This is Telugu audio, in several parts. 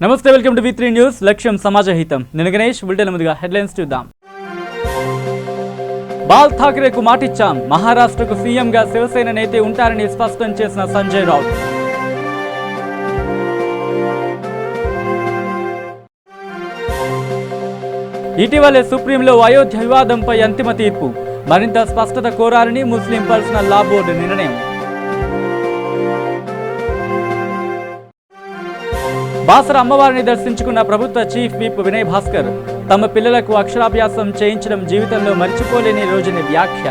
నమస్తే, వెల్కమ్ టు V3 న్యూస్. లక్ష్యం సమాజహితం. నేను గణేష్. బులెటిన్ ముందుగా హెడ్లైన్స్ చూద్దాం. బాల్ ఠాకరేకు మాటిచ్చాం. మహారాష్ట్రకు సీఎంగా శివసేన నేతే ఉంటారని స్పష్టం చేసిన సంజయ్ రావుత్. ఇటీవలే సుప్రీంలో అయోధ్య వివాదంపై అంతిమ తీర్పు. మరింత స్పష్టత కోరాలని ముస్లిం పర్సనల్ లా బోర్డు నిర్ణయం. బాసర అమ్మవారిని దర్శించుకున్న ప్రభుత్వ చీఫ్ విప్ వినయ్ భాస్కర్. తమ పిల్లలకు అక్షరాభ్యాసం చేయించడం జీవితంలో మర్చిపోలేని రోజుని వ్యాఖ్య.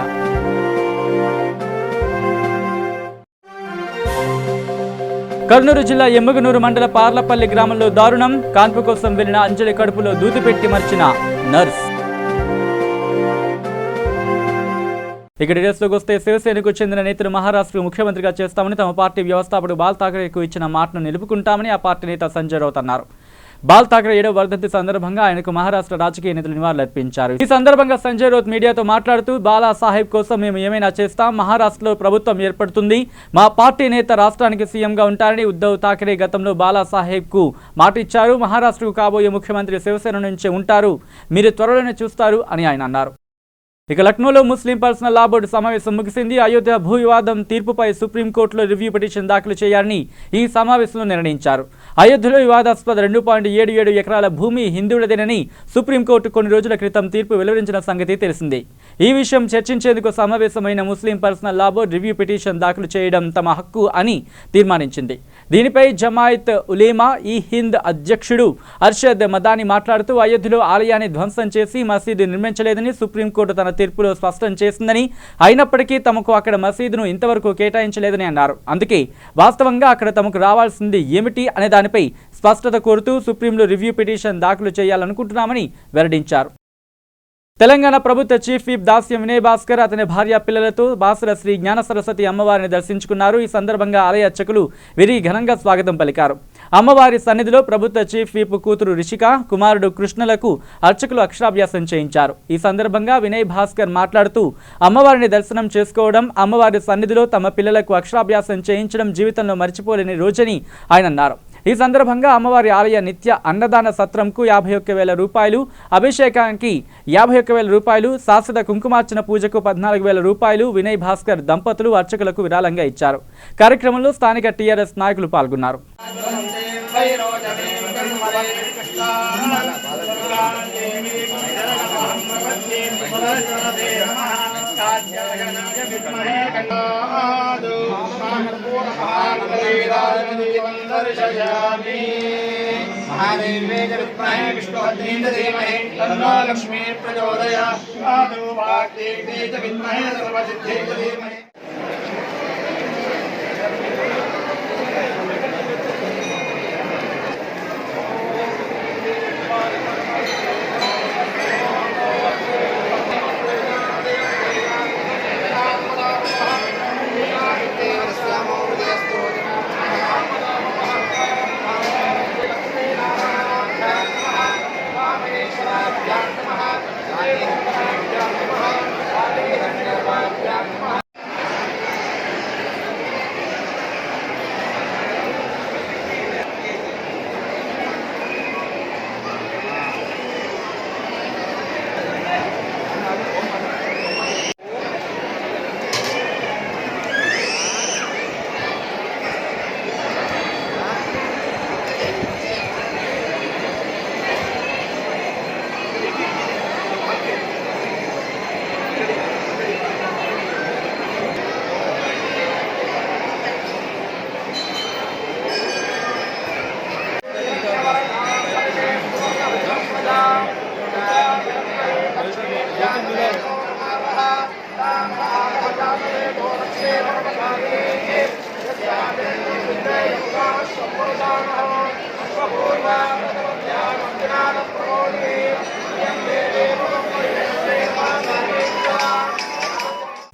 కర్నూలు జిల్లా ఎమ్మగనూరు మండల పార్లపల్లి గ్రామంలో దారుణం. కాన్పు కోసం వెళ్లిన అంజలి కడుపులో దూది పెట్టి మర్చిన నర్స్. ఇక డీటెయిల్స్లోకి వస్తే, శివసేనకు చెందిన నేతలు మహారాష్ట్ర ముఖ్యమంత్రిగా చేస్తామని తమ పార్టీ వ్యవస్థాపకుడు బాల్ ఠాకరేకు ఇచ్చిన మాటను నిలుపుకుంటామని ఆ పార్టీ నేత సంజయ్ రావుత్ అన్నారు. బాల్ ఠాకరే 7వ వర్ధంతి సందర్భంగా ఆయనకు మహారాష్ట్ర రాజకీయ నేతలు నివాళులర్పించారు. ఈ సందర్భంగా సంజయ్ రావుత్ మీడియాతో మాట్లాడుతూ, బాలా సాహెబ్ కోసం మేము ఏమైనా చేస్తాం. మహారాష్ట్రలో ప్రభుత్వం ఏర్పడుతుంది. మా పార్టీ నేత రాష్ట్రానికి సీఎంగా ఉంటారని ఉద్ధవ్ ఠాకరే గతంలో బాలా సాహెబ్కు మాట ఇచ్చారు. మహారాష్ట్రకు కాబోయే ముఖ్యమంత్రి శివసేన నుంచే ఉంటారు. మీరు త్వరలోనే చూస్తారు అని ఆయన అన్నారు. ఇక లక్నోలో ముస్లిం పర్సనల్ లా బోర్డు సమావేశం ముగిసింది. అయోధ్య భూ వివాదం తీర్పుపై సుప్రీంకోర్టులో రివ్యూ పిటిషన్ దాఖలు చేయాలని ఈ సమావేశంలో నిర్ణయించారు. అయోధ్యలో వివాదాస్పద 2.77 ఎకరాల భూమి హిందువులదేనని సుప్రీంకోర్టు కొన్ని రోజుల క్రితం తీర్పు వెలువరించిన సంగతి తెలిసిందే. ఈ విషయం చర్చించేందుకు సమావేశమైన ముస్లిం పర్సనల్ లా బోర్డు రివ్యూ పిటిషన్ దాఖలు చేయడం తమ హక్కు అని తీర్మానించింది. దీనిపై జమాయత్ ఉలేమా ఈ హింద్ అధ్యక్షుడు అర్షద్ మదాని మాట్లాడుతూ, అయోధ్యలో ఆలయాన్ని ధ్వంసం చేసి మసీదు నిర్మించలేదని సుప్రీంకోర్టు తన తీర్పులో స్పష్టం చేసిందని, అయినప్పటికీ తమకు అక్కడ మసీదును ఇంతవరకు కేటాయించలేదని అన్నారు. అందుకే వాస్తవంగా అక్కడ తమకు రావాల్సింది ఏమిటి అనే దానిపై స్పష్టత కోరుతూ సుప్రీంలో రివ్యూ పిటిషన్ దాఖలు చేయాలనుకుంటున్నామని వెల్లడించారు. తెలంగాణ ప్రభుత్వ చీఫ్ విప్ దాస్యం వినయ్ భాస్కర్ అతని భార్య పిల్లలతో బాసర శ్రీ జ్ఞాన సరస్వతి అమ్మవారిని దర్శించుకున్నారు. ఈ సందర్భంగా ఆలయ అర్చకులు వీరి ఘనంగా స్వాగతం పలికారు. అమ్మవారి సన్నిధిలో ప్రభుత్వ చీఫ్ విప్ కూతురు రిషిక, కుమారుడు కృష్ణలకు అర్చకులు అక్షరాభ్యాసం చేయించారు. ఈ సందర్భంగా వినయ్ భాస్కర్ మాట్లాడుతూ, అమ్మవారిని దర్శనం చేసుకోవడం, అమ్మవారి సన్నిధిలో తమ పిల్లలకు అక్షరాభ్యాసం చేయించడం జీవితంలో మర్చిపోలేని రోజని ఆయన అన్నారు. ఈ సందర్భంగా అమ్మవారి ఆలయ నిత్య అన్నదాన సత్రంకు 51,000 రూపాయలు, అభిషేకానికి 51,000 రూపాయలు, శాశ్వత కుంకుమార్చన పూజకు 14,000 రూపాయలు వినయ్ భాస్కర్ దంపతులు అర్చకులకు విరాళంగా ఇచ్చారు. కార్యక్రమంలో స్థానిక టీఆర్ఎస్ నాయకులు పాల్గొన్నారు. लक्ष्मी प्रचोदयात् विद्महे सर्वसिद्धे धीमहि.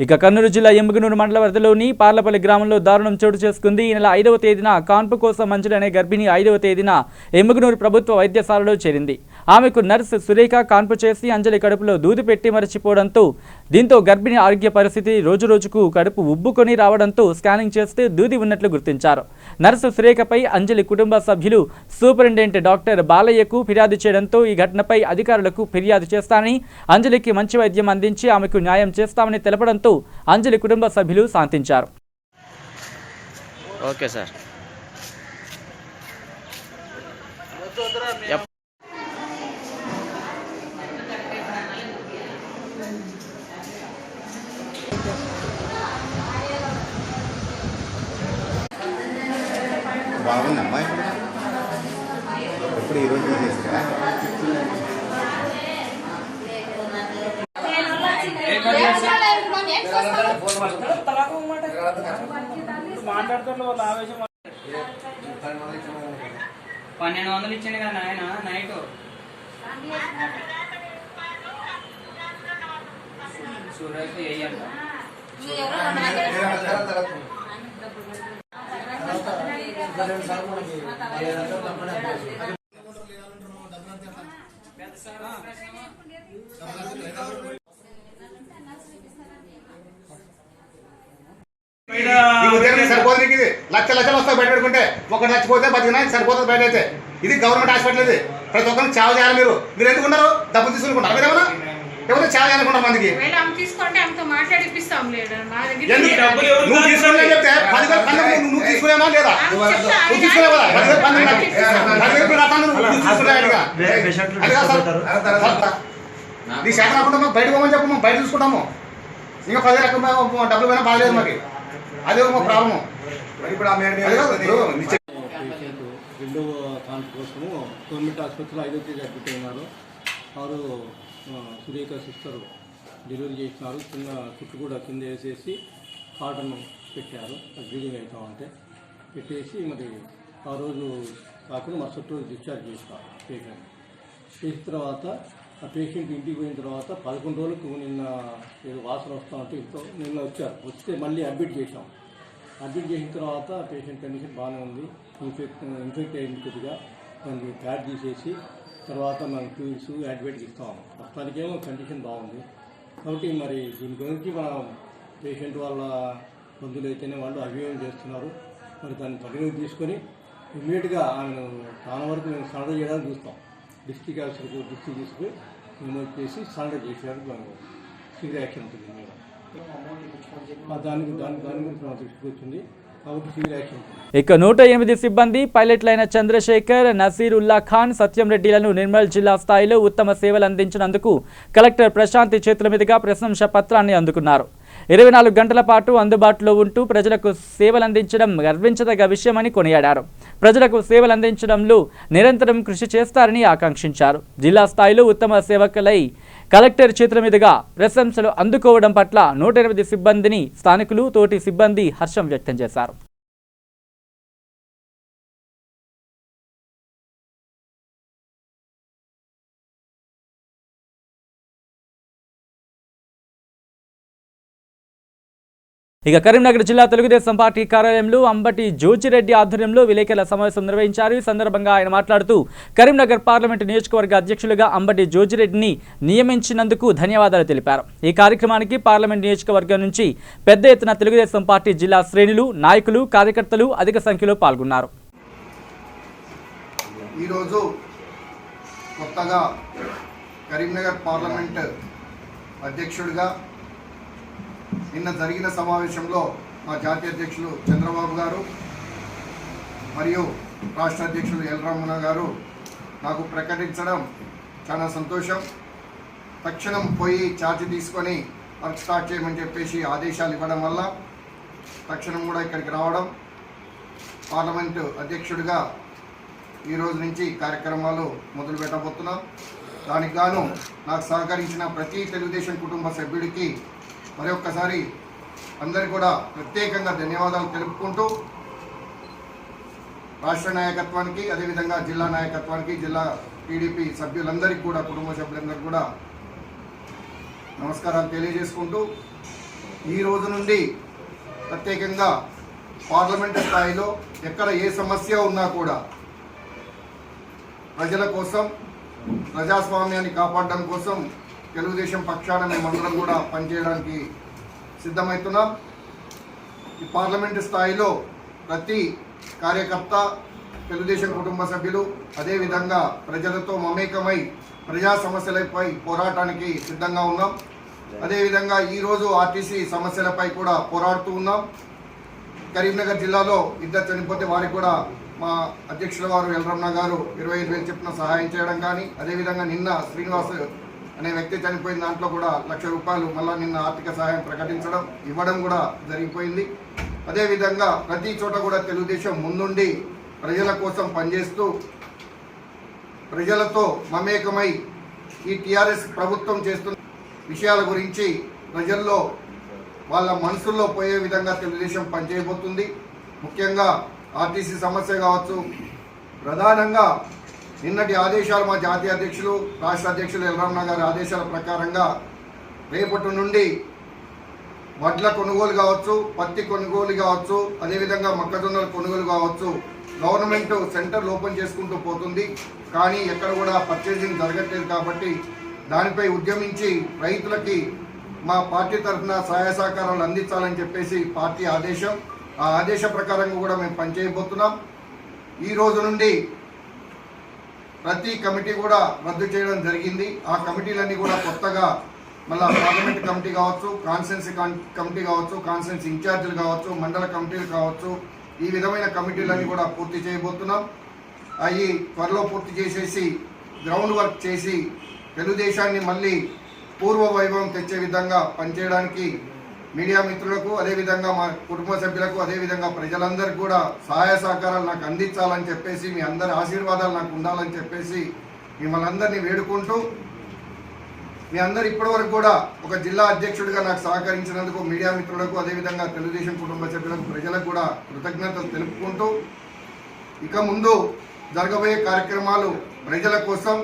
ఇక కర్నూలు జిల్లా ఎమ్మిగనూరు మండల పరిధిలోని పార్లపల్లి గ్రామంలో దారుణం చోటు చేసుకుంది. ఈ నెల 5వ తేదీన కాన్పు కోసం అంజలి అనే గర్భిణి 5వ తేదీన ఎమ్మిగనూరు ప్రభుత్వ వైద్యశాలలో చేరింది. ఆమెకు నర్సు సురేఖ కాన్పు చేసి అంజలి కడుపులో దూది పెట్టి మరచిపోవడంతో దీంతో గర్భిణి ఆరోగ్య పరిస్థితి రోజురోజుకు కడుపు ఉబ్బుకొని రావడంతో స్కానింగ్ చేస్తే దూది ఉన్నట్లు గుర్తించారు. నర్సు సురేఖపై అంజలి కుటుంబ సభ్యులు సూపరింటెండెంట్ డాక్టర్ బాలయ్యకు ఫిర్యాదు చేయడంతో ఈ ఘటనపై అధికారులకు ఫిర్యాదు చేస్తానని, అంజలికి మంచి వైద్యం అందించి ఆమెకు న్యాయం చేస్తామని తెలపడంతో అంజలి కుటుంబ సభ్యులు శాంతించారు. Okay sir. బాగుందమ్మా ఇప్పుడు ఈరోజు తీసేస్తా $1200 ఇచ్చింది కదా ఆయన నైట్. సూర్యకి వేయండి. సరిపోతుంది. ఇది లక్షలు వస్తాయి బయట పెట్టుకుంటే ఒకటి నచ్చిపోతే బతికినా సరిపోతుంది. బయట అయితే ఇది గవర్నమెంట్ హాస్పిటల్. ఇది ప్రతి ఒక్కరికి చావ చేయాలి. మీరు ఎందుకు ఉన్నారు? డబ్బులు తీసుకుంటారు. మీరు ఏమన్నా ఎవరు చావ చేయాలనుకుంటారు మందికి. నువ్వు తీసుకున్నా చెప్తే 10,000 నువ్వు తీసుకునేమా లేదా? నువ్వు తీసుకునేవా? 10,000 నీ శాఖ రాకుండా బయట పోమని చెప్పు, బయట చూసుకుంటాము. ఇంకా 10,000 డబ్బులు పోయినా బాగలేదు మాకు. అదే మా ప్రాబ్లము. ఇప్పుడు ఆ మేడం రెండవ కాన్పు కోసము గవర్నమెంట్ ఆసుపత్రిలో 5వ తేదీ అడ్మిట్ అయినారు. వారు సురేఖ సిస్టర్ డెలివరీ చేసినారు. చిన్న చుట్టు కూడా కింద వేసేసి కాటన్ పెట్టారు. బ్లీడింగ్ అవుతా ఉంటే పెట్టేసి మరి ఆ రోజు కాకుండా మరుసటి రోజు డిశ్చార్జ్ చేస్తారు పేషెంట్. చేసిన తర్వాత ఆ పేషెంట్ ఇంటికి పోయిన తర్వాత 11 రోజులకు నిన్న ఏదో వాసన వస్తూ ఉంటే నిన్న వచ్చారు. వస్తే మళ్ళీ అడ్మిట్ చేసాం. అడ్మిట్ చేసిన తర్వాత పేషెంట్ కండిషన్ బాగానే ఉంది. ఇన్ఫెక్ట్ అయింది కొద్దిగా. దానికి ప్యాడ్ తీసేసి తర్వాత మనం ట్యూబ్స్ యాంటీబయాటిక్ ఇస్తాము. ప్రస్తుతానికేమో కండిషన్ బాగుంది. కాబట్టి మరి దీని గురించి మన పేషెంట్ వాళ్ళ బంధువులు అయితేనే వాళ్ళు అభియోగం చేస్తున్నారు. మరి దాన్ని పరిగణలోకి తీసుకొని ఇమ్మీడియట్గా ఆమెను చాలా వరకు మేము సరెండర్ చేయడానికి చూస్తాం. డిస్ట్రిక్ట్ ఆఫీసర్కు డిస్ట్రిక్ట్ తీసుకుని మేము వచ్చేసి సరెండర్ చేసేందుకు మేము సివియర్ యాక్షన్ ఉంటుంది. మేము దాని గురించి మన దృష్టికి వచ్చింది కాబట్టి సివియర్ యాక్షన్ ఉంటుంది. ఇక 108 సిబ్బంది పైలట్లైన చంద్రశేఖర్, నసీర్ ఉల్లా ఖాన్, సత్యం రెడ్డిలను నిర్మల్ జిల్లా స్థాయిలో ఉత్తమ సేవలు అందించినందుకు కలెక్టర్ ప్రశాంతి చేతుల మీదుగా ప్రశంసా పత్రాన్ని అందుకున్నారు. 24 గంటల పాటు అందుబాటులో ఉంటూ ప్రజలకు సేవలందించడం గర్వించదగ్గ విషయమని కొనియాడారు. ప్రజలకు సేవలందించడంలో నిరంతరం కృషి చేస్తారని ఆకాంక్షించారు. జిల్లా స్థాయిలో ఉత్తమ సేవకులై కలెక్టర్ చేతుల మీదుగా ప్రశంసలు అందుకోవడం పట్ల 108 సిబ్బందిని స్థానికులు, తోటి సిబ్బంది హర్షం వ్యక్తం చేశారు. ఇక కరీంనగర్ జిల్లా తెలుగుదేశం పార్టీ కార్యాలయంలో అంబటి జోజిరెడ్డి ఆధ్వర్యంలో విలేకరుల సమావేశం నిర్వహించారు. ఈ సందర్భంగా ఆయన మాట్లాడుతూ కరీంనగర్ పార్లమెంటు నియోజకవర్గ అధ్యక్షులుగా అంబటి జోజిరెడ్డిని నియమించినందుకు ధన్యవాదాలు తెలిపారు. ఈ కార్యక్రమానికి పార్లమెంట్ నియోజకవర్గం నుంచి పెద్ద ఎత్తున తెలుగుదేశం పార్టీ జిల్లా శ్రేణులు, నాయకులు, కార్యకర్తలు అధిక సంఖ్యలో పాల్గొన్నారు. ఈరోజు కొత్తగా కరీంనగర్ పార్లమెంట్ అధ్యక్షుడిగా నిన్న జరిగిన సమావేశంలో మా జాతీయ అధ్యక్షులు చంద్రబాబు గారు మరియు రాష్ట్ర అధ్యక్షులు ఎల్ రామన్న గారు నాకు ప్రకటించడం చాలా సంతోషం. తక్షణం పోయి ఛార్జ్ తీసుకొని వర్క్ స్టార్ట్ చేయమని చెప్పేసి ఆదేశాలు ఇవ్వడం వల్ల తక్షణం కూడా ఇక్కడికి రావడం, పార్లమెంటు అధ్యక్షుడిగా ఈరోజు నుంచి కార్యక్రమాలు మొదలు పెట్టబోతున్నాం. దానికి గాను నాకు సహకరించిన ప్రతి తెలుగుదేశం కుటుంబ సభ్యుడికి మరొక్కసారి అందరికీ కూడా ప్రత్యేకంగా ధన్యవాదాలు తెలుపుకుంటూ రాష్ట్ర నాయకత్వానికి, అదేవిధంగా జిల్లా నాయకత్వానికి, జిల్లా టీడీపీ సభ్యులందరికీ కూడా, కుటుంబ సభ్యులందరికీ కూడా నమస్కారాలు తెలియజేసుకుంటూ ఈ రోజు నుండి ప్రత్యేకంగా పార్లమెంటు స్థాయిలో ఎక్కడ ఏ సమస్య ఉన్నా కూడా ప్రజల కోసం ప్రజాస్వామ్యాన్ని కాపాడడం కోసం తెలుగుదేశం పక్షాన మేమందరం కూడా పనిచేయడానికి సిద్ధమవుతున్నాం. ఈ పార్లమెంటు స్థాయిలో ప్రతి కార్యకర్త, తెలుగుదేశం కుటుంబ సభ్యులు అదేవిధంగా ప్రజలతో మమేకమై ప్రజా సమస్యలపై పోరాటానికి సిద్ధంగా ఉన్నాం. అదేవిధంగా ఈరోజు ఆర్టీసీ సమస్యలపై కూడా పోరాడుతూ ఉన్నాం. కరీంనగర్ జిల్లాలో ఇద్దరు చనిపోతే వారికి కూడా మా అధ్యక్షుల వారు ఎల్రమణ గారు 25,000 చెప్పిన సహాయం చేయడం కానీ, అదేవిధంగా నిన్న శ్రీనివాస్ అనే వ్యక్తి చనిపోయిన దాంట్లో కూడా ₹1,00,000 మళ్ళీ నిన్న ఆర్థిక సహాయం ప్రకటించడం ఇవ్వడం కూడా జరిగిపోయింది. అదేవిధంగా ప్రతి చోట కూడా తెలుగుదేశం ముందుండి ప్రజల కోసం పనిచేస్తూ ప్రజలతో మమేకమై ఈ టీఆర్ఎస్ ప్రభుత్వం చేస్తున్న విషయాల గురించి ప్రజల్లో వాళ్ళ మనసుల్లో పోయే విధంగా తెలుగుదేశం పనిచేయబోతుంది. ముఖ్యంగా ఆర్టీసీ సమస్య కావచ్చు, ప్రధానంగా నిన్నటి ఆదేశాలు మా జాతీయ అధ్యక్షులు, రాష్ట్ర అధ్యక్షులు ఎల్రమణ గారి ఆదేశాల ప్రకారంగా రేపటి నుండి వడ్ల కొనుగోలు కావచ్చు, పత్తి కొనుగోలు కావచ్చు, అదేవిధంగా మొక్కజొన్నల కొనుగోలు కావచ్చు, గవర్నమెంట్ సెంటర్లు ఓపెన్ చేసుకుంటూ పోతుంది. కానీ ఎక్కడ కూడా పర్చేసింగ్ జరగట్లేదు. కాబట్టి దానిపై ఉద్యమించి రైతులకి మా పార్టీ తరఫున సహాయ సహకారాలు అందించాలని చెప్పేసి పార్టీ ఆదేశం. ఆ ఆదేశ ప్రకారంగా కూడా మేము పనిచేయబోతున్నాం. ఈ రోజు నుండి ప్రతి కమిటీ కూడా రద్దు చేయడం జరిగింది. ఆ కమిటీలన్నీ కూడా కొత్తగా మళ్ళీ పార్లమెంట్ కమిటీ కావచ్చు, కాన్స్టిట్యున్సీ కమిటీ కావచ్చు, కాన్స్టిట్యున్సీ ఇన్ఛార్జీలు కావచ్చు, మండల కమిటీలు కావచ్చు, ఈ విధమైన కమిటీలన్నీ కూడా పూర్తి చేయబోతున్నాం. అవి త్వరలో పూర్తి చేసేసి గ్రౌండ్ వర్క్ చేసి తెలుగుదేశాన్ని మళ్ళీ పూర్వ వైభవం తెచ్చే విధంగా పనిచేయడానికి మీడియా మిత్రులకు, అదేవిధంగా మా కుటుంబ సభ్యులకు, అదేవిధంగా ప్రజలందరికీ కూడా సహాయ సహకారాలు నాకు అందించాలని చెప్పేసి, మీ అందరి ఆశీర్వాదాలు నాకు ఉండాలని చెప్పేసి మిమ్మల్ని అందరినీ వేడుకుంటూ, మీ అందరు ఇప్పటివరకు కూడా ఒక జిల్లా అధ్యక్షుడిగా నాకు సహకరించినందుకు మీడియా మిత్రులకు, అదేవిధంగా తెలుగుదేశం కుటుంబ సభ్యులకు, ప్రజలకు కూడా కృతజ్ఞతలు తెలుపుకుంటూ, ఇక ముందు జరగబోయే కార్యక్రమాలు ప్రజల కోసం,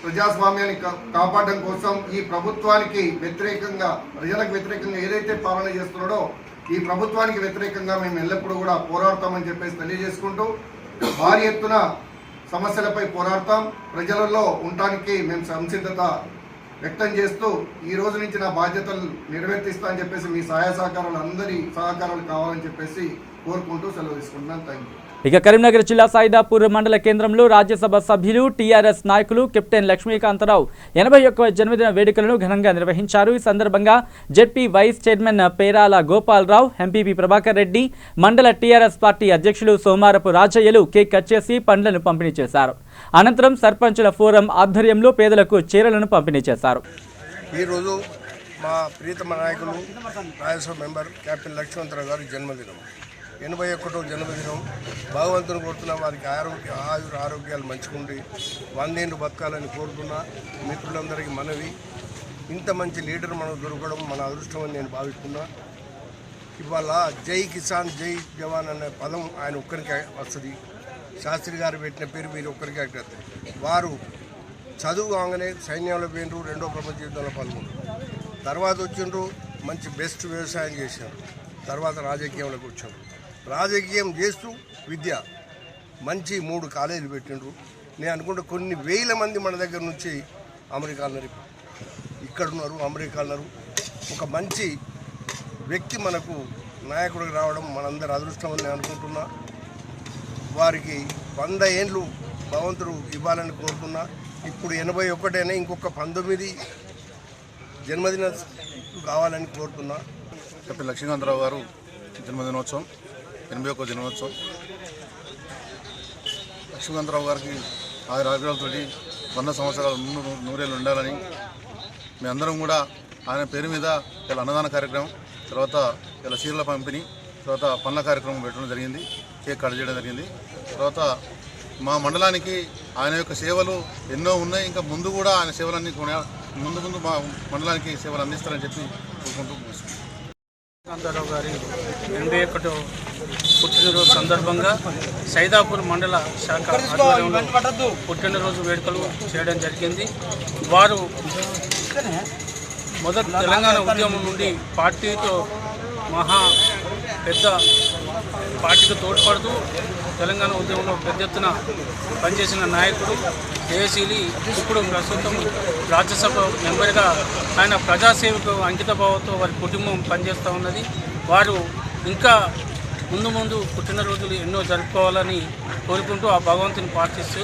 ప్రజాస్వామ్యాన్ని కాపాడడం కోసం, ఈ ప్రభుత్వానికి వ్యతిరేకంగా, ప్రజలకు వ్యతిరేకంగా ఏదైతే పాలన చేస్తున్నాడో ఈ ప్రభుత్వానికి వ్యతిరేకంగా మేము ఎల్లప్పుడూ కూడా పోరాడతామని చెప్పేసి తెలియజేసుకుంటూ, భారీ ఎత్తున సమస్యలపై పోరాడతాం, ప్రజలలో ఉండటానికి మేము సంసిద్ధత వ్యక్తం చేస్తూ ఈ రోజు నుంచి నా బాధ్యతలు నెరవేర్తిస్తా అని చెప్పేసి మీ సహాయ సహకారాలు అందరి సహకారాలు కావాలని చెప్పేసి కోరుకుంటూ సెలవు తీసుకుంటున్నాను. Thank you. ఇక కరీంనగర్ జిల్లా సైదాపూర్ మండల కేంద్రంలో రాజ్యసభ సభ్యులు, టీఆర్ఎస్ నాయకులు కెప్టెన్ లక్ష్మీకాంతరావు 81వ జన్మదిన వేడుకలను ఘనంగా నిర్వహించారు. ఈ సందర్భంగా ZP vice chairman Perala Gopalarao, MPP Prabhakar Reddy, మండల టీఆర్ఎస్ పార్టీ అధ్యక్షులు సోమారపు రాజయ్యలు కేక్ కట్ చేసి పండ్లను పంపిణీ చేశారు. అనంతరం సర్పంచుల ఫోరం ఆధ్వర్యంలో పేదలకు చీరలను పంపిణీ చేశారు. ఈరోజు మా ప్రియతమ నాయకులు రాజ్యసభ మెంబర్ కెప్టెన్ లక్ష్మీకాంతరావు గారి జన్మదినం, 81వ జన్మదినం. భగవంతుని కోరుతున్న వారికి ఆరోగ్యాలు మంచిగుండి 100 ఏళ్ళు బతకాలని కోరుతున్నా. మిత్రులందరికీ మనవి, ఇంత మంచి లీడర్ మనకు దొరకడం మన అదృష్టం అని నేను భావిస్తున్నా. ఇవాళ జై కిసాన్ జై జవాన్ అనే పదం ఆయన ఒక్కరికే వస్తుంది. శాస్త్రి గారు పెట్టిన పేరు మీరు ఒక్కరికే వస్తుంది. వారు చదువు కాగానే సైన్యంలో పోయినరు, 2వ ప్రపంచ యుద్ధంలో పాల్గొన్నారు. తర్వాత వచ్చిండ్రు, మంచి బెస్ట్ వ్యవసాయం చేశారు. తర్వాత రాజకీయంలోకి వచ్చారు. రాజకీయం చేస్తూ విద్య మంచి 3 కాలేజీలు పెట్టిండ్రు. నేను అనుకుంటే కొన్ని వేల మంది మన దగ్గర నుంచి అమెరికా అన్నారు, ఇక్కడున్నారు, అమెరికా అన్నారు. ఒక మంచి వ్యక్తి మనకు నాయకుడికి రావడం మనందరి అదృష్టం అని నేను అనుకుంటున్నా. వారికి 100 ఏళ్ళు భగవంతుడు ఇవ్వాలని కోరుతున్నా. ఇప్పుడు 81 ఇంకొక 19 జన్మదిన కావాలని కోరుతున్నా. కెప్టెన్ లక్ష్మీకాంతరావు గారు జన్మదినోత్సవం, 81వ జన్మదినోత్సవం. లక్ష్మీకాంతరావు గారికి ఆరోగ్యాలతో 100 సంవత్సరాలు 100 ఏళ్ళు ఉండాలని మీ అందరం కూడా ఆయన పేరు మీద ఇలా అన్నదాన కార్యక్రమం, తర్వాత ఇలా చీరల పంపిణీ, తర్వాత పనుల కార్యక్రమం పెట్టడం జరిగింది, కేక్ కట్ చేయడం జరిగింది. తర్వాత మా మండలానికి ఆయన యొక్క సేవలు ఎన్నో ఉన్నాయి. ఇంకా ముందు కూడా ఆయన సేవలన్నీ ముందు మా మండలానికి సేవలు అందిస్తారని చెప్పి కోరుకుంటూ కాంతారావు గారి 81వ పుట్టినరోజు సందర్భంగా సైదాపూర్ మండల శాఖ ఆధ్వర్యంలో పుట్టినరోజు వేడుకలు చేయడం జరిగింది. వారు మొదటి తెలంగాణ ఉద్యమం నుండి పార్టీతో పార్టీకి తోడ్పడుతూ తెలంగాణ ఉద్యమంలో పెద్ద ఎత్తున పనిచేసిన నాయకుడు జయశీలి. ఇప్పుడు ప్రస్తుతం రాజ్యసభ మెంబర్గా ఆయన ప్రజాసేవకు అంకితభావంతో వారి కుటుంబం పనిచేస్తూ ఉన్నది. వారు ఇంకా ముందు పుట్టినరోజులు ఎన్నో జరుపుకోవాలని కోరుకుంటూ ఆ భగవంతుని ప్రార్థిస్తూ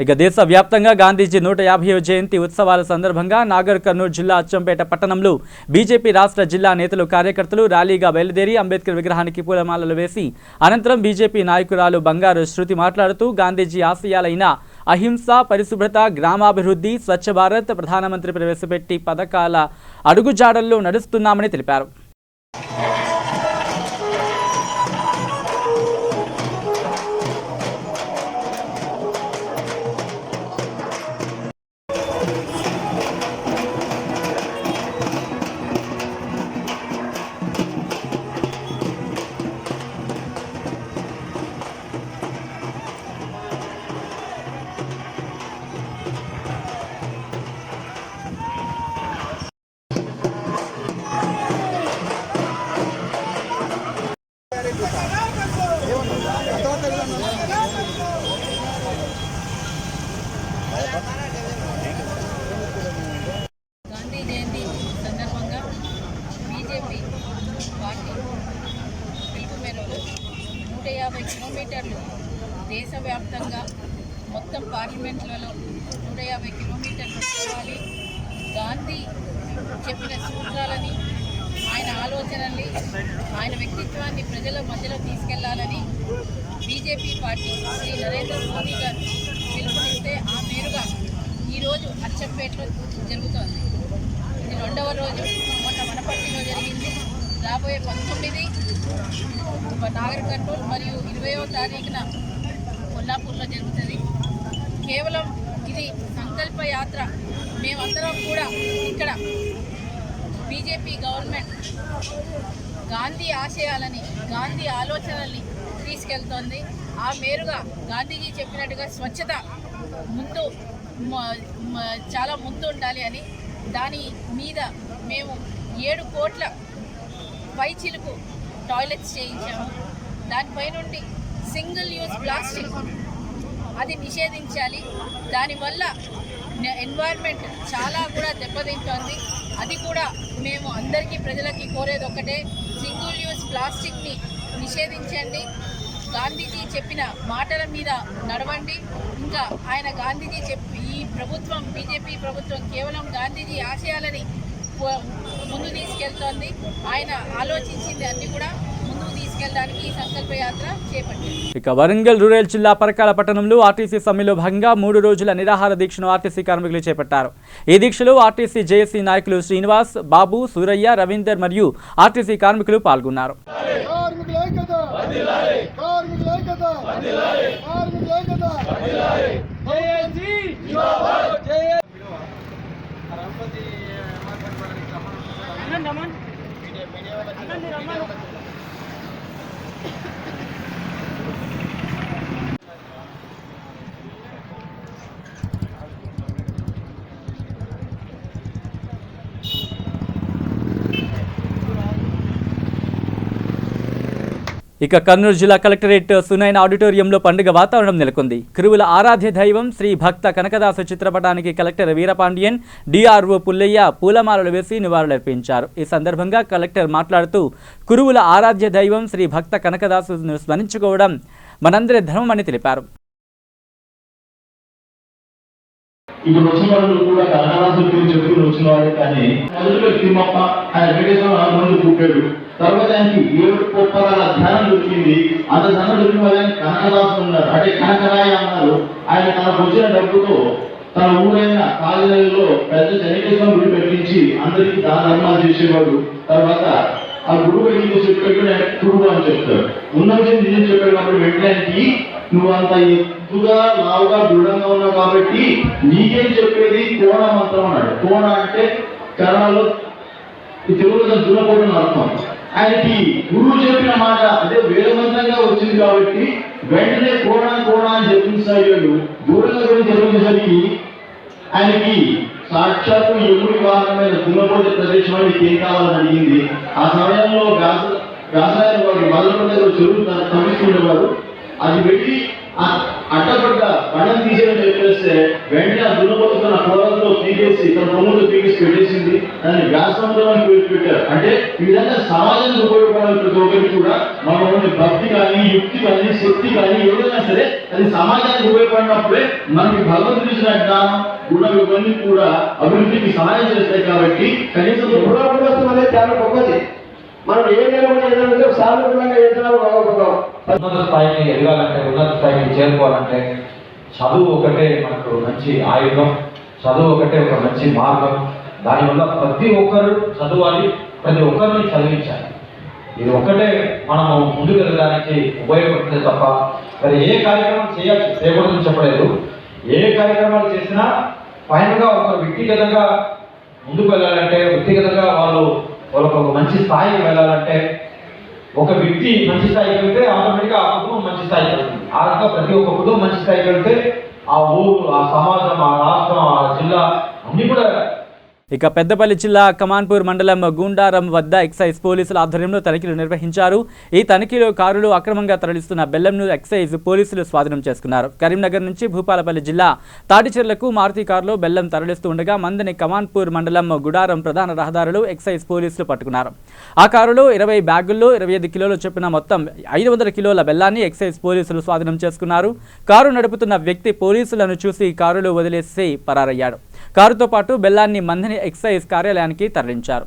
ఇక దేశవ్యాప్తంగా గాంధీజీ 150వ జయంతి ఉత్సవాల సందర్భంగా నాగర్ కర్నూలు జిల్లా అచ్చంపేట పట్టణంలో బీజేపీ రాష్ట్ర జిల్లా నేతలు కార్యకర్తలు ర్యాలీగా బయలుదేరి అంబేద్కర్ విగ్రహానికి పూలమాలలు వేసి అనంతరం బీజేపీ నాయకురాలు బంగారు శృతి మాట్లాడుతూ గాంధీజీ ఆశయాలైన అహింస, పరిశుభ్రత, గ్రామాభివృద్ధి, స్వచ్ఛ భారత్, ప్రధానమంత్రి ప్రవేశపెట్టి పథకాల అడుగుజాడల్లో నడుస్తున్నామని తెలిపారు. గాంధీ జయంతి సందర్భంగా బీజేపీ పార్టీ పిలుపు మేరకు 150 కిలోమీటర్లు దేశవ్యాప్తంగా మొత్తం పార్లమెంట్లలో 150 కిలోమీటర్లు నడవాలి. గాంధీ చెప్పిన సూత్రాలని, ఆయన ఆలోచనల్ని, ఆయన వ్యక్తిత్వాన్ని ప్రజల మధ్యలో తీసుకెళ్లాలని బీజేపీ పార్టీ శ్రీ నరేంద్ర మోదీ గారు పిలుపునిస్తే ఆ మేరుగా ఈరోజు అచ్చంపేటలో జరుగుతోంది. ఇది 2వ రోజు. మొన్న వనపర్తిలో జరిగింది. రాబోయే 19 నాగర్ కర్నూలు మరియు 20వ తారీఖున కొల్లాపూర్లో జరుగుతుంది. కేవలం ఇది సంకల్ప యాత్ర. మేమందరం కూడా ఇక్కడ బీజేపీ గవర్నమెంట్ గాంధీ ఆశయాలని, గాంధీ ఆలోచనల్ని తీసుకెళ్తోంది. ఆ మేరుగా గాంధీజీ చెప్పినట్టుగా స్వచ్ఛత చాలా ముందు ఉండాలి అని దాని మీద మేము 7 కోట్ల పైచిలుకు టాయిలెట్స్ చేయించాము. దానిపై నుండి సింగిల్ యూజ్ ప్లాస్టిక్ అది నిషేధించాలి. దానివల్ల ఎన్వైర్న్మెంట్ చాలా కూడా దెబ్బతింటోంది. అది కూడా మేము అందరికీ ప్రజలకి కోరేది ఒకటే, సింగిల్ యూజ్ ప్లాస్టిక్ని నిషేధించండి. గాంధీజీ చెప్పిన మాటల మీద నడవండి. ఇంకా ఆయన గాంధీజీ ఈ ప్రభుత్వం, బీజేపీ ప్రభుత్వం కేవలం గాంధీజీ ఆశయాలని ముందు తీసుకెళ్తోంది. ఆయన ఆలోచించింది అన్ని కూడా ముందుకు తీసుకెళ్ళడానికి ఈ సంకల్ప యాత్ర చేపట్టింది. ఇక వరంగల్ రూరల్ జిల్లా పరకాల పట్టణంలో ఆర్టీసీ సమ్మెలో భాగంగా 3 రోజుల నిరాహార దీక్షను ఆర్టీసీ కార్మికులు చేపట్టారు. ఈ దీక్షలో ఆర్టీసీ జేఏసీ నాయకులు శ్రీనివాస్, బాబు, సూరయ్య, రవీందర్ మరియు ఆర్టీసీ కార్మికులు పాల్గొన్నారు. ఇక కర్నూలు జిల్లా కలెక్టరేట్ సునైన ఆడిటోరియంలో పండుగ వాతావరణం నెలకొంది. కురువుల ఆరాధ్య దైవం శ్రీ భక్త కనకదాసు చిత్రపటానికి కలెక్టర్ వీరపాండియన్, డిఆర్ఓ పుల్లయ్య పూలమాలలు వేసి నివాళులర్పించారు. ఈ సందర్భంగా కలెక్టర్ మాట్లాడుతూ కురువుల ఆరాధ్య దైవం శ్రీ భక్త కనకదాసును స్మరించుకోవడం మనందరి ధర్మమని తెలిపారు. ఇప్పుడు వచ్చిన వాళ్ళు కూడా కనకదాసుల పేరు చెప్పుకుని వచ్చిన వాడే, కానీ మొదటిలో తిమ్మప్ప ఆయన వెంకటేశ్వర ఆంధ్రులు కూపాడు. తర్వాత ఆయనకి 7 గొప్పల ధ్యానం దొరికింది. అంత ధనం దొరికిన వాళ్ళని కనకదాసులు ఉన్నారు, అంటే కనకరాయ అన్నారు. ఆయన తనకు వచ్చిన డబ్బుతో తన ఊరైన కాలనీలో పెద్ద వెంకటేశ్వర గుడి పెట్టించి అందరికీ దాన ధర్మాలు చేసేవాడు. తర్వాత ఆ గురువు ఎందుకు చెప్పాడు, గురువు అని చెప్తాడు. ఉన్న విషయం నిజం చెప్పాడు కాబట్టి వెంటనే నువ్వు అంత ఎత్తుగా లావుగా దృఢంగా ఉన్నావు కాబట్టి నీకేం చెప్పేది కోణ మంత్రం అన్నాడు. కోణ అంటే కన్నడలో తెలుగులో దున్నపోవడం అర్థం. ఆయనకి గురువు చెప్పిన మాట అదే వేదమంత్రంగా వచ్చింది కాబట్టి వెంటనే కోణ కోణ అని చెప్పించాడు. దూరంగా గురించి జరిగేసరికి ఆయనకి సాక్షాత్తు ఎముడి వాహనం మీద దున్నపోతే ప్రదేశం అని ఏం కావాలని అడిగింది. ఆ సమయంలో వ్యాసాయన వారు మొదలుపడ్డ చెరువు తవ్విస్తుండేవారు. అది పెట్టి అడ్డపడ్డ బండను తీసేయని చెప్పేస్తే వెంటనే ఆ దున్నపోతున్న కూరలతో పీకేసి తన కొమ్ముతో పీకేసి పెట్టేసింది. దాన్ని వ్యాసంలోకి పెట్టారు. అంటే ఈ విధంగా సమాజానికి ఉపయోగపడాలి. ప్రతి ఒక్కరికి కూడా మనలోని భక్తి కానీ, యుక్తి కానీ, శక్తి కానీ ఏదైనా సరే అది సమాజానికి ఉపయోగపడినప్పుడే మనకి భగవంతుడు ఇచ్చిన జ్ఞానం గుణం ఇవన్నీ కూడా అభివృద్ధికి సహాయం చేస్తాయి. కాబట్టి కనీసం పునర్వసం అనేది చాలా గొప్పది. మనం ఏ ఏదైనా సానుకూలంగా ఏదైనా ఉన్నత స్థాయికి ఎదగాలంటే, ఉన్నత స్థాయికి చేరుకోవాలంటే చదువు ఒకటే మనకు మంచి ఆయుధం, చదువు ఒకటే ఒక మంచి మార్గం. దానివల్ల ప్రతి ఒక్కరు చదవాలి, ప్రతి ఒక్కరిని చదివించాలి. ఇది ఒక్కటే మనము ముందుకు వెళ్ళడానికి ఉపయోగపడుతుంది తప్ప మరి ఏ కార్యక్రమం చేయకూడదని చెప్పలేదు. ఏ కార్యక్రమాలు చేసినా ఫైనల్గా ఒక వ్యక్తిగతంగా ముందుకు వెళ్ళాలంటే, వ్యక్తిగతంగా వాళ్ళకు ఒక మంచి స్థాయికి వెళ్ళాలంటే, ఒక వ్యక్తి మంచి స్థాయికి వెళ్తే ఆటోమేటిక్గా ఆ కుటుంబం మంచి స్థాయికి వెళ్తుంది. ఆ రకంగా ప్రతి ఒక్క కుటుంబం మంచి స్థాయికి వెళ్తే ఆ ఊరు, ఆ సమాజం, ఆ రాష్ట్రం, ఆ జిల్లా అన్నీ కూడా. ఇక పెద్దపల్లి జిల్లా కమాన్పూర్ మండలం గుండారం వద్ద ఎక్సైజ్ పోలీసుల ఆధ్వర్యంలో తనిఖీలు నిర్వహించారు. ఈ తనిఖీలో కారులు అక్రమంగా తరలిస్తున్న బెల్లంను ఎక్సైజ్ పోలీసులు స్వాధీనం చేసుకున్నారు. కరీంనగర్ నుంచి భూపాలపల్లి జిల్లా తాటిచెర్లకు మారుతి కారులో బెల్లం తరలిస్తూ ఉండగా మందని కమాన్పూర్ మండలం గుడారం ప్రధాన రహదారులు ఎక్సైజ్ పోలీసులు పట్టుకున్నారు. ఆ కారులో 20 బ్యాగుల్లో 25 కిలోలు చొప్పున మొత్తం 500 కిలోల బెల్లాన్ని ఎక్సైజ్ పోలీసులు స్వాధీనం చేసుకున్నారు. కారు నడుపుతున్న వ్యక్తి పోలీసులను చూసి కారులో వదిలేసి పరారయ్యాడు. కారుతో పాటు బెల్లాన్ని మందని ఎక్సైజ్ కార్యాలయానికి తరలించారు.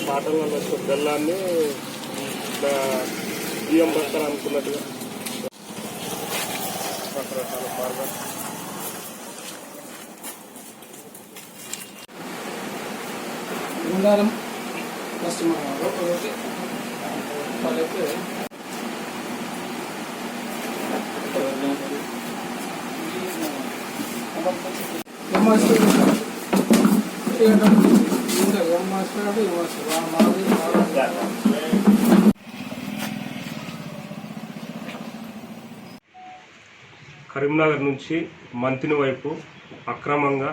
పాటల్లో బెల్లాన్ని బియ్యం బస్తాలు అనుకున్నట్టుగా రకరకాల మార్గాలు. గుండారం ఫస్ట్ వాళ్ళైతే కరీంనగర్ నుంచి మంతిని వైపు అక్రమంగా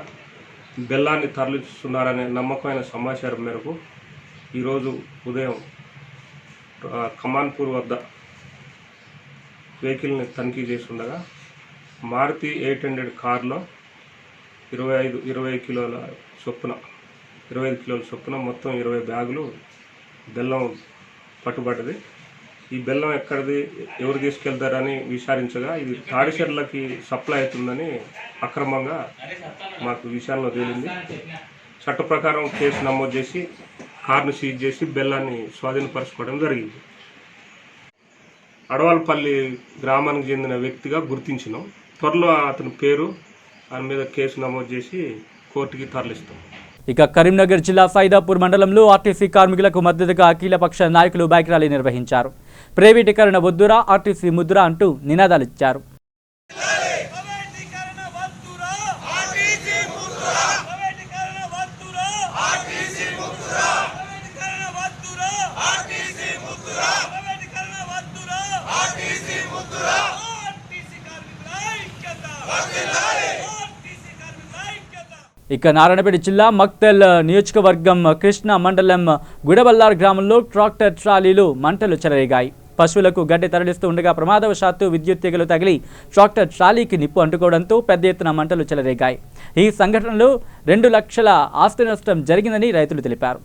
బెల్లాన్ని తరలిస్తున్నారనే నమ్మకమైన సమాచారం మేరకు ఈరోజు ఉదయం కమాన్పూర్ వద్ద వెహికల్ని తనిఖీ చేస్తుండగా మారుతి 800 కారులో 25 కిలోల చొప్పున మొత్తం 20 బ్యాగులు బెల్లం పట్టుబడ్డది. ఈ బెల్లం ఎక్కడిది, ఎవరు తీసుకెళ్తారని విచారించగా ఇది తాడిచెర్లకి సప్లై అవుతుందని అక్రమంగా మాకు విషయంలో తేలింది. చట్ట ప్రకారం కేసు నమోదు చేసి కారును సీజ్ చేసి బెల్లాన్ని స్వాధీనపరచుకోవడం జరిగింది. అడవాలపల్లి గ్రామానికి చెందిన వ్యక్తిగా గుర్తించినాం. త్వరలో అతని పేరు దాని మీద కేసు నమోదు చేసి కోర్టుకి తరలిస్తాం. ఇక కరీంనగర్ జిల్లా సైదాపూర్ మండలంలో ఆర్టీసీ కార్మికులకు మద్దతుగా అఖిలపక్ష నాయకులు బైక్ ర్యాలీ నిర్వహించారు. ప్రైవేటీకరణ వద్దురా, ఆర్టీసీ ముద్దురా అంటూ నినాదాలు ఇచ్చారు. ఇక నారాయణపేట జిల్లా మక్తల్ నియోజకవర్గం కృష్ణ మండలం గుడబల్లార్ గ్రామంలో ట్రాక్టర్ ట్రాలీలు మంటలు చెలరేగాయి. పశువులకు గడ్డి తరలిస్తూ ఉండగా ప్రమాదవశాత్తు విద్యుత్ తీగలు తగిలి ట్రాక్టర్ ట్రాలీకి నిప్పు అంటుకోవడంతో పెద్ద ఎత్తున మంటలు చెలరేగాయి. ఈ సంఘటనలో 2 లక్షల ఆస్తి నష్టం జరిగిందని రైతులు తెలిపారు.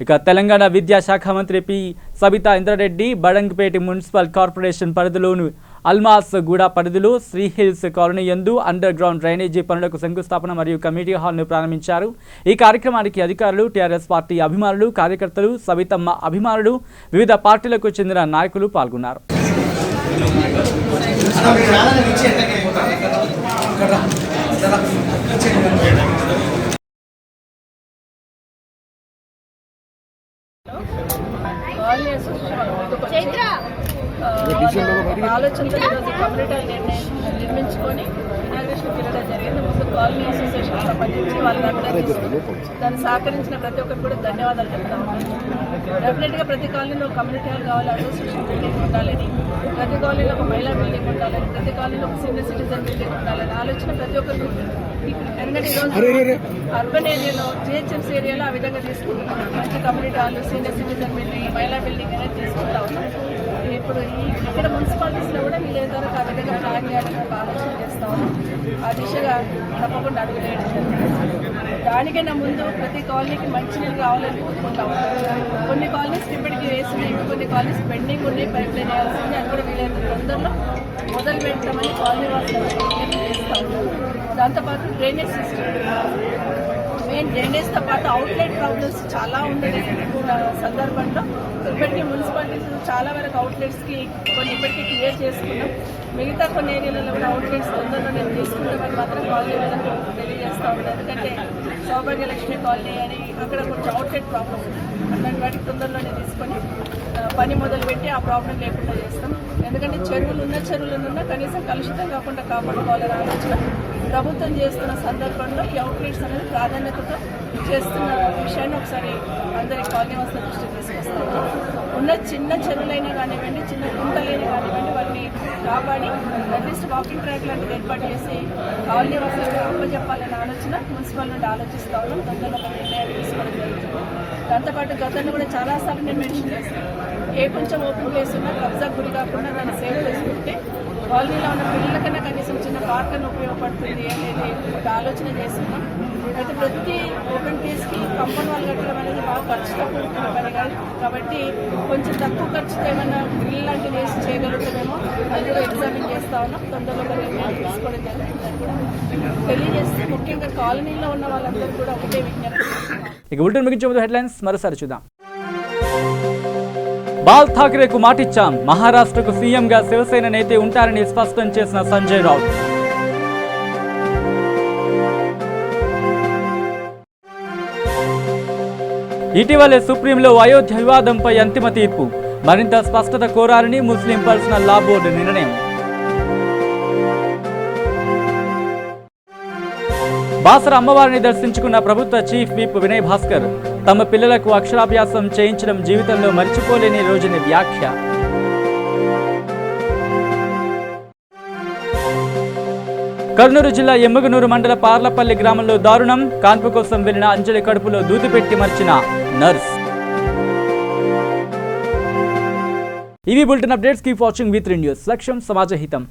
ఇక తెలంగాణ విద్యాశాఖ మంత్రి P. Sabitha Indra Reddy Badangpet municipal corporation పరిధిలోని అల్మాస్ గూడ పరిధిలో శ్రీహిల్స్ కాలనీ యందు అండర్ గ్రౌండ్ డ్రైనేజీ పనులకు శంకుస్థాపన మరియు కమ్యూనిటీ హాల్ను ప్రారంభించారు. ఈ కార్యక్రమానికి అధికారులు, టీఆర్ఎస్ పార్టీ అభిమానులు, కార్యకర్తలు, సవితమ్మ అభిమానులు, వివిధ పార్టీలకు చెందిన నాయకులు పాల్గొన్నారు. ఆలోచనతో ఈరోజు కమ్యూనిటీ నిర్మించుకొని ఇనాగ్రేషన్ తిరగడం జరిగింది. ముందు కాలనీ అసోసియేషన్ సంబంధించి వాళ్ళని అభినందిస్తుంది. దాన్ని సహకరించిన ప్రతి ఒక్కరికి కూడా ధన్యవాదాలు చెప్తా ఉన్నాను. డెఫినెట్గా ప్రతి కాలనీలో కమ్యూనిటీ హాల్ కావాలి, అసోసియేషన్ బిల్డింగ్ ఉండాలని, ప్రతి కాలనీలో ఒక మహిళా బిల్డింగ్ ఉండాలని, ప్రతి కాలనీలో ఒక సీనియర్ సిటిజన్ బిల్డింగ్ ఉండాలని ఆలోచన ప్రతి ఒక్కరికి ఉంటుంది. ఎందుకంటే ఈరోజు అర్బన్ ఏరియాలో జిహెచ్ఎంసీ ఏరియాలో ఆ విధంగా తీసుకుంటున్నాం. మంచి community hall, senior citizen building, మహిళా బిల్డింగ్ అనేది తీసుకుంటా ఉన్నాం. ఇప్పుడు ఇక్కడ మున్సిపాలిటీస్లో కూడా వీళ్ళ వరకు ఆ విధంగా ప్లాన్ చేయాలని ఒక ఆలోచన చేస్తా ఉన్నాం. ఆ దిశగా తప్పకుండా అడుగులేయడం జరుగుతుంది. దానికైనా ముందు ప్రతి కాలనీకి మంచినీళ్ళు కావాలని కోరుకుంటా ఉన్నాం. కొన్ని కాలనీస్ ఇప్పటికీ వేస్తున్నాయి, కొన్ని కాలనీస్ పెండింగ్ ఉన్నాయి, పైప్ లైన్ వేయాల్సింది. అది కూడా వీలైనంత తొందరలో మొదలు పెట్టామని కాలనీ వాళ్ళు చేస్తూ ఉన్నాం. దాంతోపాటు డ్రైనేజ్ సిస్టమ్, మెయిన్ డ్రైనేజ్తో పాటు అవుట్లెట్ ప్రాబ్లమ్స్ చాలా ఉన్నాయి సందర్భంలో. ఇప్పటికీ మున్సిపాలిటీస్ చాలా వరకు అవుట్లెట్స్కి కొన్ని ఇప్పటికీ క్లియర్ చేసుకున్నాం. మిగతా కొన్ని ఏరియాలలో కూడా అవుట్లెట్స్ తొందరలో నేను తీసుకుంటామని మాత్రం కాలనీ వాళ్ళకు తెలియజేస్తూ ఉంటాను. ఎందుకంటే సౌభాగ్యలక్ష్మి కాలనీ అని అక్కడ కొంచెం అవుట్లెట్ ప్రాబ్లమ్ ఉంది. అలాంటి వాటికి తొందరలోనే తీసుకొని పని మొదలుపెట్టి ఆ ప్రాబ్లం లేకుండా చేస్తాం. ఎందుకంటే చెరువులున్నా కనీసం కలుషితం కాకుండా కాపాడుకోవాలని ఆలోచన ప్రభుత్వం చేస్తున్న సందర్భంలో ఈ అవుట్లెట్స్ అనేది ప్రాధాన్యతతో చేస్తున్న విషయాన్ని ఒకసారి అందరి కాలనీ వస్తే దృష్టికి తీసుకొస్తాం. ఉన్న చిన్న చెరువులైనా కానివ్వండి, చిన్న కుంటలైనా కానివ్వండి, వాటిని కాపాడి అట్లీస్ట్ వాకింగ్ ట్రాక్ లాంటివి ఏర్పాటు చేసి కాలనీ వసతులు అప్పచెప్పాలనే ఆలోచన మున్సిపల్ నుండి ఆలోచిస్తూ ఉన్నాం. తొందరలో ఒక నిర్ణయాలు తీసుకోవడం జరుగుతుంది. దాంతోపాటు గతంలో కూడా చాలాసార్లు నేను మెన్షన్ చేస్తాను, ఏ కొంచెం ఓపెన్ ప్లేస్ ఉన్నా కబ్జాకు గురి కాకుండా దాన్ని సేవ్ చేసుకుంటే కాలనీలో ఉన్న పిల్లలకన్నా కనీసం చిన్న పార్క్ అని ఉపయోగపడుతుంది అనేది ఒక ఆలోచన చేస్తున్నాం. అయితే ప్రతి ఓపెన్ ప్లేస్కి కంపౌండ్ వాళ్ళు కట్టడం అనేది బాగా ఖర్చుతో కూడుకున్న పని కాదు. కాబట్టి కొంచెం తక్కువ ఖర్చుతో ఏమైనా బిల్లు లాంటివి వేసి చేయగలుగుతామేమో అది కూడా ఎగ్జామిన్ చేస్తా ఉన్నాం. తొందరలో నిర్ణయం తీసుకోవడం జరుగుతుందని కూడా తెలియజేస్తే ముఖ్యంగా కాలనీలో ఉన్న వాళ్ళందరూ కూడా ఒకటే విజ్ఞప్తి. ఇక బులెటిన్ ముగించే ముందు హెడ్లైన్స్ మరోసారి చూద్దాం. బాల్ ఠాక్రేకు మాటిచ్చాం, మహారాష్ట్రకు సీఎంగా శివసేన నేతే ఉంటారని స్పష్టం చేసిన సంజయ్ రావుత్. ఇటీవలే సుప్రీంలో అయోధ్య వివాదంపై అంతిమ తీర్పు, మరింత స్పష్టత కోరాలని ముస్లిం పర్సనల్ లా బోర్డు నిర్ణయం. బాసర అమ్మవారిని దర్శించుకున్న ప్రభుత్వ చీఫ్ విప్ వినయ్ భాస్కర్, తమ పిల్లలకు అక్షరాభ్యాసం చేయించడం జీవితంలో మర్చిపోలేని రోజుని వ్యాఖ్య. కర్నూలు జిల్లా ఎమ్మగనూరు మండల పార్లపల్లి గ్రామంలో దారుణం, కాన్పు కోసం వెళ్లిన అంజలి కడుపులో దూది పెట్టి మర్చిన నర్స్. ఇవి bulletin updates. Keep watching V3 news. లక్ష్యం సమాజ హితం.